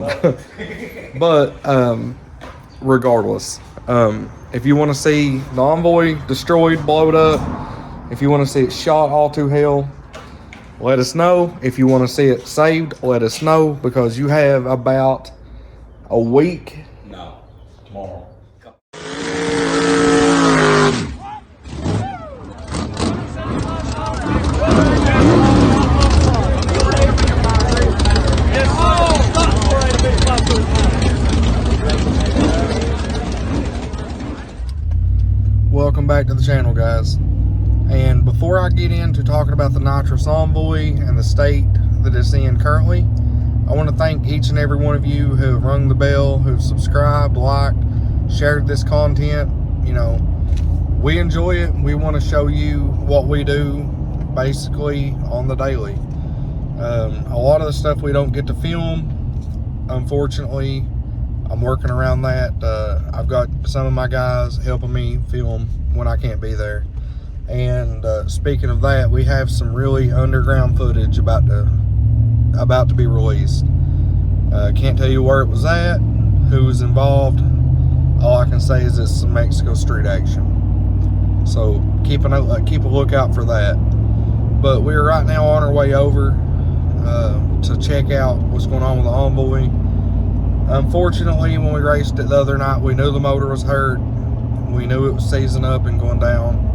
But regardless, if you want to see the Envoy destroyed, blowed up, if you want to see it shot all to hell, let us know. If you want to see it saved, let us know, because you have about a week. No, tomorrow. Welcome back to the channel, guys. And before I get into talking about the nitrous Envoy and the state that it's in currently, I want to thank each and every one of you who have rung the bell, who've subscribed, liked, shared this content. You know, we enjoy it. We want to show you what we do basically on the daily. A lot of the stuff we don't get to film, unfortunately. I'm working around that. I've got some of my guys helping me film when I can't be there. And speaking of that, we have some really underground footage about to be released. Can't tell you where it was at, who was involved. All I can say is it's some Mexico street action. So keep a lookout for that. But we're right now on our way over to check out what's going on with the Envoy. Unfortunately, when we raced it the other night, we knew the motor was hurt. We knew it was seizing up and going down.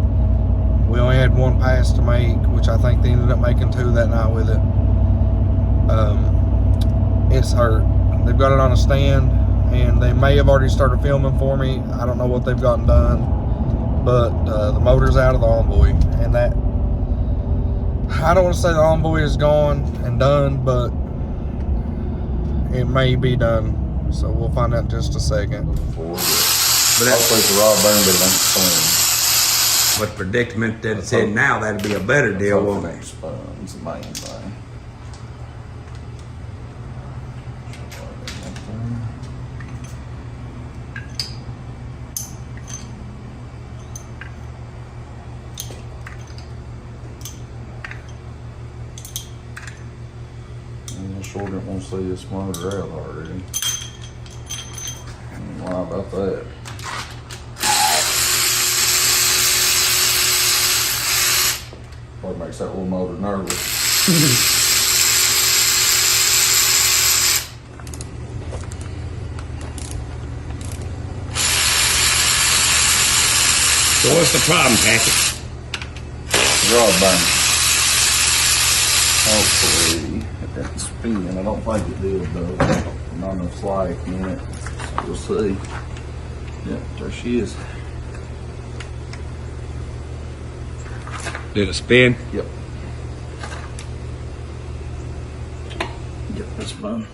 We only had one pass to make, which I think they ended up making two that night with it. It's hurt. They've got it on a stand, and they may have already started filming for me. I don't know what they've gotten done, but the motor's out of the Envoy, and that, I don't want to say the Envoy is gone and done, but it may be done. So we'll find out in just a second. But that's like the raw burn, but it ain't spun. With predicament that it's in now, that'd be a better deal, won't it? It's the main thing. I'm sure didn't want to see this motor out already. Why about that? Probably makes that little motor nervous. So what's the problem, Patrick? Rod burn. Hopefully it didn't spin. I don't think it did though. Not enough slack in it. We'll see. Yep, there she is. Did it spin? Yep. Yep, that's fine.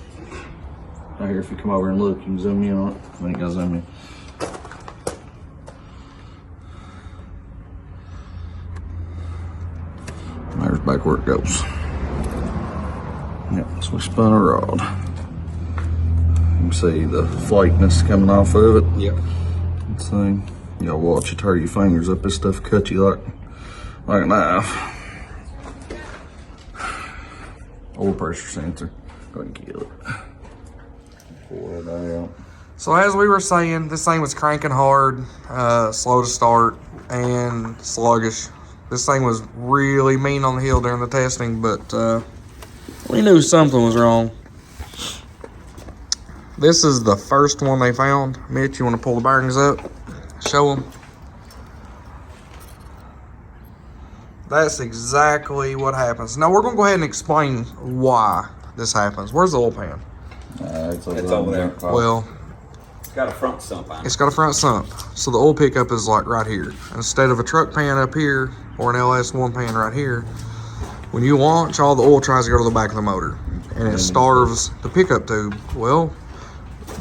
Right here, if you come over and look, you can zoom in on it. I think I'll zoom in. There's back where it goes. Yep, so we spun a rod. You can see the flakiness coming off of it. Yep. Let's see. You gotta watch you tear your fingers up. This stuff cut you like a knife. Oil pressure sensor. Go ahead and kill it. Pour it out. So as we were saying, this thing was cranking hard, slow to start, and sluggish. This thing was really mean on the hill during the testing, but we knew something was wrong. This is the first one they found. Mitch, you want to pull the bearings up? Show them. That's exactly what happens. Now we're going to go ahead and explain why this happens. Where's the oil pan? It's over there. Well, It's got a front sump on it. it's got a front sump. So the oil pickup is like right here. Instead of a truck pan up here or an LS1 pan right here, when you launch, all the oil tries to go to the back of the motor and it starves the pickup tube. Well,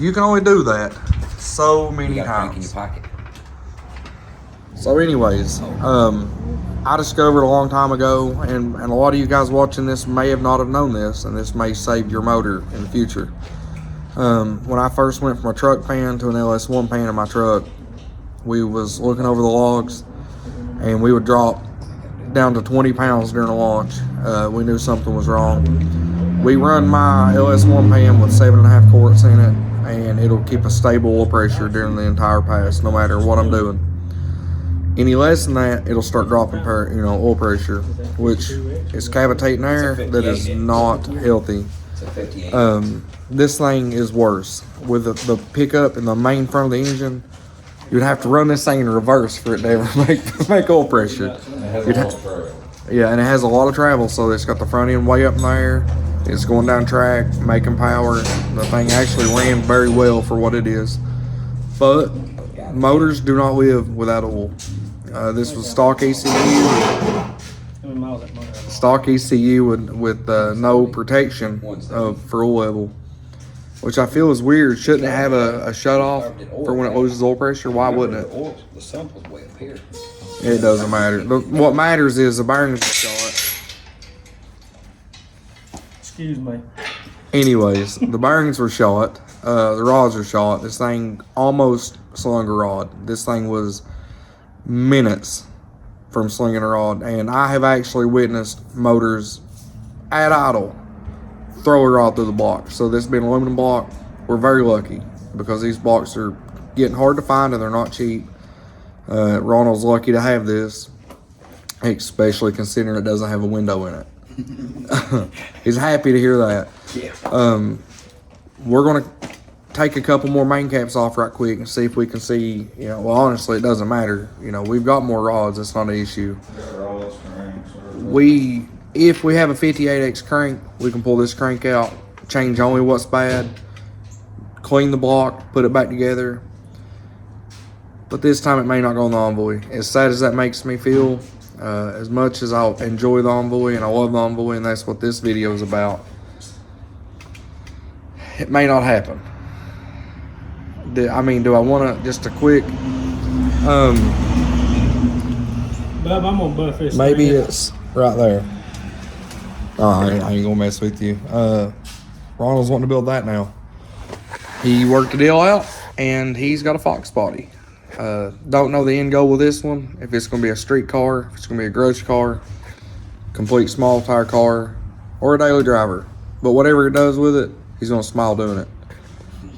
you can only do that so many You got a crank in times. your pocket. So anyways, I discovered a long time ago, and a lot of you guys watching this may have not have known this, and this may save your motor in the future. When I first went from a truck pan to an LS1 pan in my truck, we was looking over the logs, and we would drop down to 20 pounds during a launch. We knew something was wrong. We run my LS1 pan with 7.5 quarts in it, and it'll keep a stable oil pressure during the entire pass, no matter what I'm doing. Any less than that, it'll start dropping oil pressure, which is cavitating air that is not healthy. This thing is worse. With the pickup in the main front of the engine, you'd have to run this thing in reverse for it to ever make oil pressure. Yeah, and it has a lot of travel, so it's got the front end way up in the air. It's going down track, making power. The thing actually ran very well for what it is. But motors do not live without oil. This was stock ECU. Stock ECU with no protection for oil level, which I feel is weird. Shouldn't it have a shut off for when it loses oil pressure? Why wouldn't it? The sample's way up here. It doesn't matter. What matters is the bearings are shot. Excuse me. Anyways, the bearings were shot. The rods are shot. This thing almost slung a rod. This thing was minutes from slinging a rod, and I have actually witnessed motors at idle throw a rod through the block. So this being an aluminum block, we're very lucky because these blocks are getting hard to find and they're not cheap. Ronald's lucky to have this, especially considering it doesn't have a window in it. He's happy to hear that. Yeah. We're gonna take a couple more main caps off right quick and see if we can see, well, honestly, it doesn't matter. We've got more rods. It's not an issue. If we have a 58X crank, we can pull this crank out, change only what's bad, clean the block, put it back together. But this time it may not go on the Envoy. As sad as that makes me feel, as much as I'll enjoy the Envoy and I love the Envoy, and that's what this video is about, it may not happen. Do I want to just a quick Bub, I'm gonna buff this. maybe it's right there. Oh, I ain't gonna mess with you. Ronald's wanting to build that now. He worked the deal out and he's got a Fox body. Don't know the end goal with this one, if it's gonna be a street car, if it's gonna be a grudge car, complete small tire car, or a daily driver. But whatever it does with it, he's gonna smile doing it.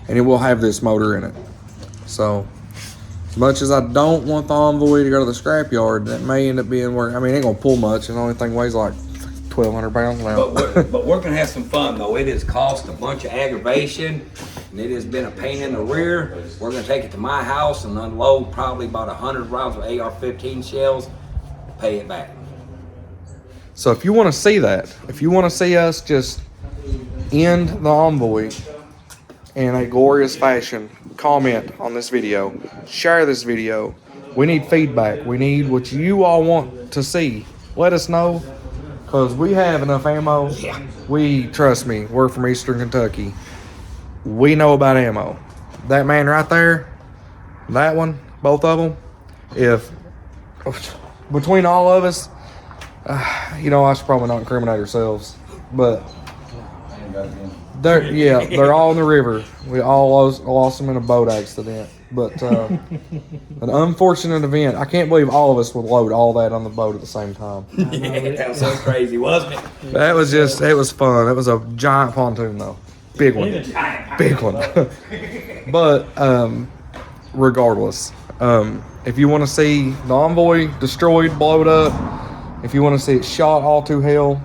And it will have this motor in it. So, as much as I don't want the Envoy to go to the scrapyard, that may end up being worth. It ain't gonna pull much. The only thing weighs like 1,200 pounds now. But we're gonna have some fun though. It has cost a bunch of aggravation, and it has been a pain in the rear. We're gonna take it to my house and unload probably about 100 rounds of AR-15 shells, pay it back. So if you want to see that, if you want to see us just end the Envoy in a glorious fashion, comment on this video, share this video. We need feedback. We need what you all want to see. Let us know, because we have enough ammo. Yeah. Trust me, we're from Eastern Kentucky. We know about ammo. That man right there, that one, both of them, if between all of us, I should probably not incriminate ourselves, but they're all in the river. We all lost them in a boat accident. But an unfortunate event. I can't believe all of us would load all that on the boat at the same time. Yeah, that was so crazy, wasn't it? It was fun. It was a giant pontoon though. Big one. Big one. But regardless, if you want to see the Envoy destroyed, blowed up, if you want to see it shot all to hell,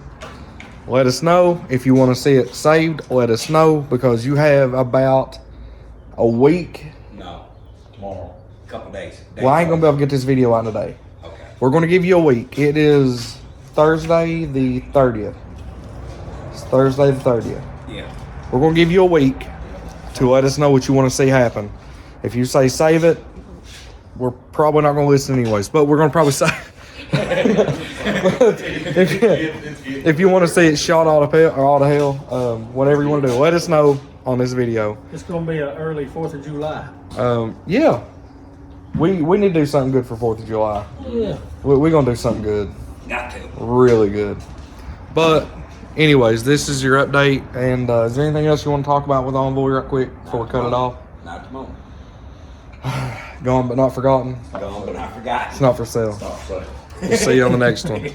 let us know. If you want to see it saved, let us know, because you have about a week. No, tomorrow. A couple days. Well, I ain't going to be able to get this video out today. Okay. We're going to give you a week. It is Thursday the 30th. It's Thursday the 30th. Yeah. We're going to give you a week to let us know what you want to see happen. If you say save it, we're probably not going to listen anyways, but we're going to probably say... if you want to see it shot all to hell, whatever you want to do, let us know on this video. It's gonna be an early 4th of July. Yeah, we need to do something good for 4th of July. Yeah, We're gonna do something good, Got to. really good. But anyways, this is your update. And is there anything else you want to talk about with Envoy real quick before we cut it off? Not at the moment. Gone but not forgotten. Gone, but I forgot. It's not for sale. We'll see you on the next one.